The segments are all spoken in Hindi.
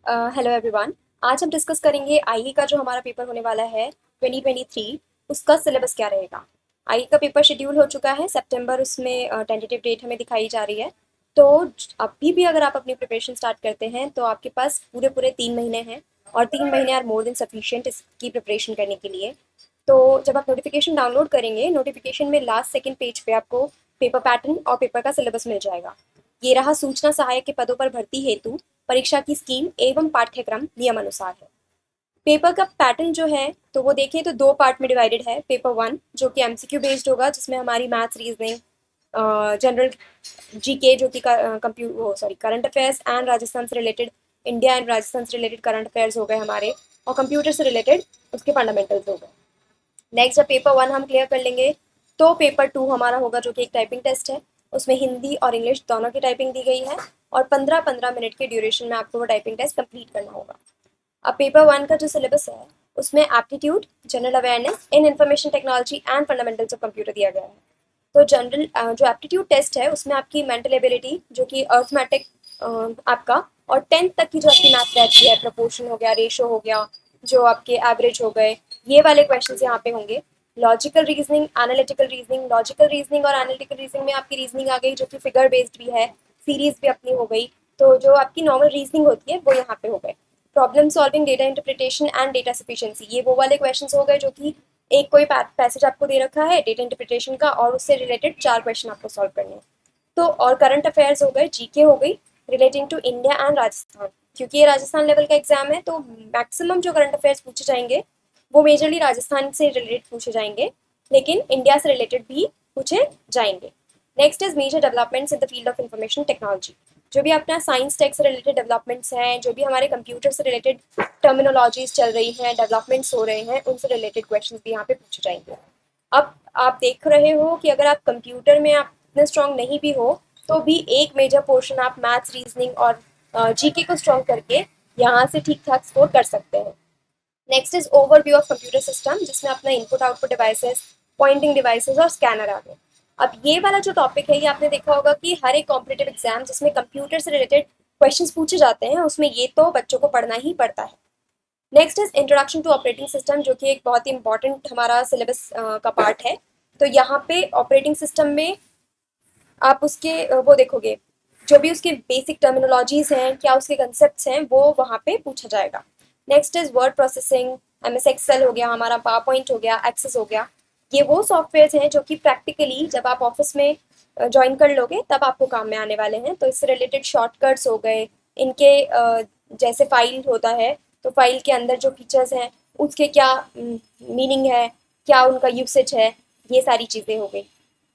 Hello everyone. आज हम डिस्कस करेंगे आईई का जो हमारा पेपर होने वाला है 2023, उसका सिलेबस क्या रहेगा। आईई का पेपर शेड्यूल हो चुका है सितंबर, उसमें टेंटेटिव डेट हमें दिखाई जा रही है। तो अभी भी अगर आप अपनी प्रिपरेशन स्टार्ट करते हैं तो आपके पास पूरे पूरे 3 महीने हैं, और 3 महीने आर मोर देन सफिशिएंट इसकी प्रिपरेशन करने के लिए। तो जब आप नोटिफिकेशन डाउनलोड करेंगे, नोटिफिकेशन में लास्ट सेकंड पेज पे आपको पेपर पैटर्न और पेपर का सिलेबस मिल जाएगा। ये रहा सूचना सहायक के पदों पर भर्ती हेतु परीक्षा की स्कीम एवं पाठ्यक्रम नियमानुसार है। पेपर का पैटर्न जो है तो वो देखें तो 2 पार्ट में डिवाइडेड है। पेपर 1 जो कि एमसीक्यू बेस्ड होगा, जिसमें हमारी मैथ्स, रीजनिंग, जनरल जीके जो कि करंट अफेयर्स एंड राजस्थान से रिलेटेड, इंडिया एंड राजस्थान से रिलेटेड करंट अफेयर्स हो गए हमारे, और कंप्यूटर से रिलेटेड उसके फंडामेंटल्स हो गए। नेक्स्ट जब पेपर 1 हम क्लियर कर लेंगे तो पेपर 2 हमारा होगा, जो कि एक टाइपिंग टेस्ट है। उसमें हिंदी और इंग्लिश दोनों की टाइपिंग दी गई है, और 15-15 मिनट के ड्यूरेशन में आपको वो टाइपिंग टेस्ट कंप्लीट करना होगा। अब पेपर 1 का जो सिलेबस है उसमें aptitude, general awareness in information technology and fundamentals of computer दिया गया है। तो जनरल जो एप्टीट्यूड टेस्ट है उसमें आपकी मेंटल एबिलिटी, जो कि अर्थमेटिक आपका, और 10th तक की जो आपकी मैथ रहती है, प्रपोर्शन हो गया, रेशो हो गया, जो आपके एवरेज हो गए, ये वाले क्वेश्चन यहाँ पे होंगे। Logical reasoning, analytical reasoning, logical reasoning और एनालिटिकल रीजनिंग में आपकी रीजनिंग आ गई, जो कि फिगर बेस्ड भी है, सीरीज भी अपनी हो गई। तो जो आपकी नॉर्मल रीजनिंग होती है वो यहाँ पे हो गए। Problem solving, data interpretation and data sufficiency, ये वो वाले क्वेश्चंस हो गए जो कि एक कोई पैसेज आपको दे रखा है डेटा इंटरप्रिटेशन का, और उससे रिलेटेड 4 क्वेश्चन आपको सॉल्व करने हैं। तो और करंट अफेयर्स हो गए, जीके हो गई relating to India and Rajasthan, क्योंकि ये राजस्थान लेवल का एग्जाम है तो मैक्सिमम जो करंट अफेयर्स पूछे जाएंगे वो मेजरली राजस्थान से रिलेटेड पूछे जाएंगे, लेकिन इंडिया से रिलेटेड भी पूछे जाएंगे। Next is major developments in the field of information technology, जो भी अपना साइंस टेक से रिलेटेड डेवलपमेंट्स हैं, जो भी हमारे कंप्यूटर से रिलेटेड टर्मिनोलॉजीज चल रही हैं, डेवलपमेंट्स हो रहे हैं, उनसे रिलेटेड क्वेश्चन भी यहाँ पे पूछे जाएंगे। अब आप देख रहे हो कि अगर आप कंप्यूटर में आप इतने स्ट्रांग नहीं भी हो तो भी एक मेजर पोर्शन आप मैथ्स, रीजनिंग और जीके को स्ट्रांग करके यहाँ से ठीक ठाक स्कोर कर सकते हैं। Next is overview of computer system, जिसमें अपना input output devices, pointing devices और स्कैनर आ गए। अब ये वाला जो टॉपिक है ये आपने देखा होगा कि हर एक कॉम्पिटेटिव एग्जाम जिसमें कंप्यूटर से रिलेटेड क्वेश्चंस पूछे जाते हैं उसमें ये तो बच्चों को पढ़ना ही पड़ता है। Next is introduction to operating system, जो कि एक बहुत ही इंपॉर्टेंट हमारा सिलेबस का पार्ट है। तो यहाँ पे ऑपरेटिंग सिस्टम में आप उसके वो देखोगे, जो भी उसके बेसिक टर्मिनोलॉजीज हैं, क्या उसके कंसेप्ट हैं, वो वहाँ पे पूछा जाएगा। Next is word processing, MS Excel हो गया हमारा, पावर पॉइंट हो गया, एक्सेस हो गया। ये वो सॉफ्टवेयर हैं जो कि प्रैक्टिकली जब आप ऑफिस में ज्वाइन कर लोगे तब आपको काम में आने वाले हैं। तो इससे रिलेटेड शॉर्टकट्स हो गए इनके, जैसे फाइल होता है तो फाइल के अंदर जो फीचर्स हैं उसके क्या मीनिंग है, क्या उनका यूसेज है, ये सारी चीज़ें हो गई।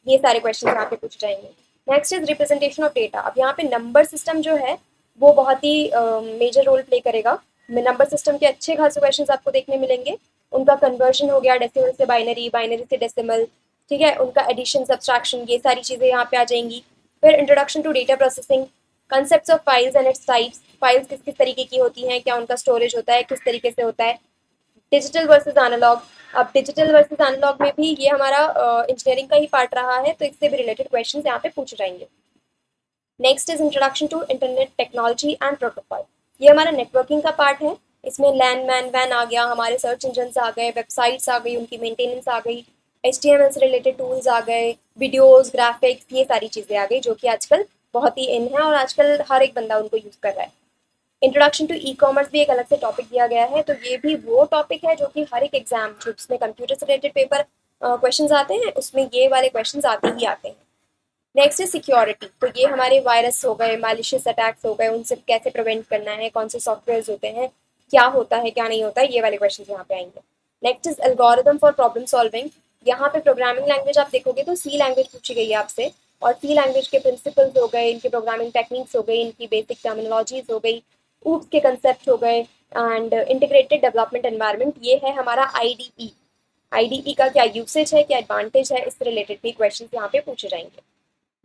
ये सारे क्वेश्चन यहाँ पे पूछे जाएंगे। Next is representation of data. अब यहाँ पे नंबर सिस्टम जो है वो बहुत ही मेजर रोल प्ले करेगा। नंबर सिस्टम के अच्छे खासे क्वेश्चंस आपको देखने मिलेंगे। उनका कन्वर्जन हो गया डेसिमल से बाइनरी, बाइनरी से डेसिमल, ठीक है, उनका एडिशन, सब्सट्रैक्शन, ये सारी चीज़ें यहाँ पे आ जाएंगी। फिर introduction to data processing, concept of files and its types, files किस किस तरीके की होती हैं, क्या उनका स्टोरेज होता है, किस तरीके से होता है। डिजिटल वर्सेस एनालॉग, अब डिजिटल वर्सेस एनालॉग में भी ये हमारा इंजीनियरिंग का ही पार्ट रहा है, तो इससे भी रिलेटेड क्वेश्चन यहाँ पे पूछे जाएंगे। Next is introduction to internet technology and protocol, ये हमारा नेटवर्किंग का पार्ट है। इसमें लैन मैन वैन आ गया, हमारे सर्च इंजन आ गए, वेबसाइट्स आ गई, उनकी मेंटेनेंस आ गई, HTML से रिलेटेड टूल्स आ गए, वीडियोस, ग्राफिक्स, ये सारी चीज़ें आ गई जो कि आजकल बहुत ही इन है और आजकल हर एक बंदा उनको यूज़ कर रहा है। इंट्रोडक्शन टू ई कॉमर्स भी एक अलग से टॉपिक दिया गया है, तो ये भी वो टॉपिक है जो कि हर एक एग्जाम जिसमें कंप्यूटर से रिलेटेड पेपर क्वेश्चंस आते हैं उसमें ये वाले क्वेश्चंस आते ही आते हैं। नेक्स्ट है सिक्योरिटी, तो ये हमारे वायरस हो गए, मैलिशियस अटैक्स हो गए, उनसे कैसे प्रिवेंट करना है, कौन से सॉफ्टवेयर होते हैं, क्या होता है क्या नहीं होता है, ये वाले क्वेश्चन यहाँ पे आएंगे। Next is algorithm for problem solving, यहाँ पे प्रोग्रामिंग लैंग्वेज आप देखोगे तो सी लैंग्वेज पूछी गई है आपसे, और सी लैंग्वेज के प्रिंसिपल्स हो गए, इनके प्रोग्रामिंग टेक्निक्स हो गई, इनकी बेसिक टर्मिनोलॉजीज हो गई, ऊप्स के कंसेप्ट हो गए, एंड इंटीग्रेटेड डेवलपमेंट एनवायरनमेंट, ये है हमारा आईडीई। आईडीई का क्या यूसेज है, क्या एडवांटेज है, इससे रिलेटेड भी क्वेश्चन यहाँ पे पूछे जाएंगे।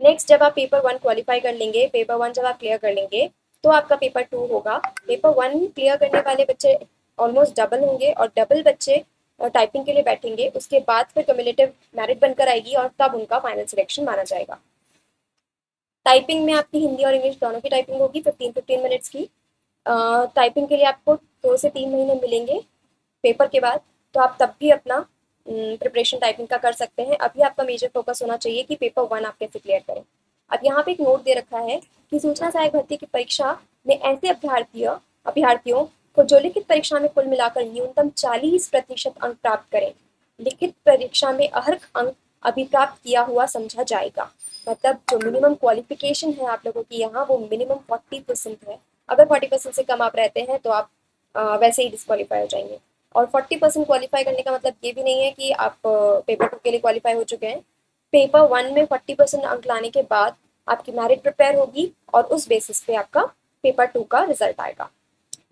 नेक्स्ट जब आप पेपर 1 क्वालिफाई कर लेंगे, पेपर 1 जब आप क्लियर कर लेंगे तो आपका पेपर 2 होगा। पेपर 1 क्लियर करने वाले बच्चे ऑलमोस्ट डबल होंगे, और डबल बच्चे टाइपिंग के लिए बैठेंगे, उसके बाद फिर कम्युलेटिव मेरिट बनकर आएगी और तब उनका फाइनल सिलेक्शन माना जाएगा। टाइपिंग में आपकी हिंदी और इंग्लिश दोनों की टाइपिंग होगी 15-15 मिनट्स की। टाइपिंग के लिए आपको 2 से 3 महीने मिलेंगे पेपर के बाद, तो आप तब भी अपना प्रिपरेशन टाइपिंग का कर सकते हैं। अभी आपका मेजर फोकस होना चाहिए कि पेपर 1 आप कैसे क्लियर करें। अब यहाँ पे एक नोट दे रखा है कि सूचना सहायक भर्ती की परीक्षा में ऐसे अभ्यर्थियों को जो लिखित परीक्षा में कुल मिलाकर न्यूनतम 40% अंक प्राप्त करें, लिखित परीक्षा में अर्हक अंक अभी प्राप्त किया हुआ समझा जाएगा। मतलब जो मिनिमम क्वालिफिकेशन है आप लोगों की यहाँ, वो मिनिमम 40% है। अगर 40% से कम आप रहते हैं तो आप वैसे ही डिस्क्वालीफाई हो जाएंगे। और 40% क्वालिफाई करने का मतलब ये भी नहीं है कि आप पेपर 2 के लिए क्वालिफाई हो चुके हैं। पेपर 1 में 40% अंक लाने के बाद आपकी मेरिट प्रिपेयर होगी और उस बेसिस पे आपका पेपर 2 का रिजल्ट आएगा।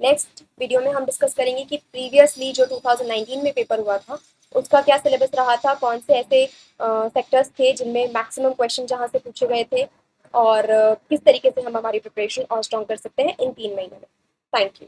नेक्स्ट वीडियो में हम डिस्कस करेंगे कि प्रीवियसली जो 2019 में पेपर हुआ था उसका क्या सिलेबस रहा था, कौन से ऐसे सेक्टर्स थे जिनमें मैक्सिमम क्वेश्चन जहाँ से पूछे गए थे, और किस तरीके से हम हमारी प्रिपरेशन और स्ट्रॉन्ग कर सकते हैं इन 3 महीनों में। Thank you.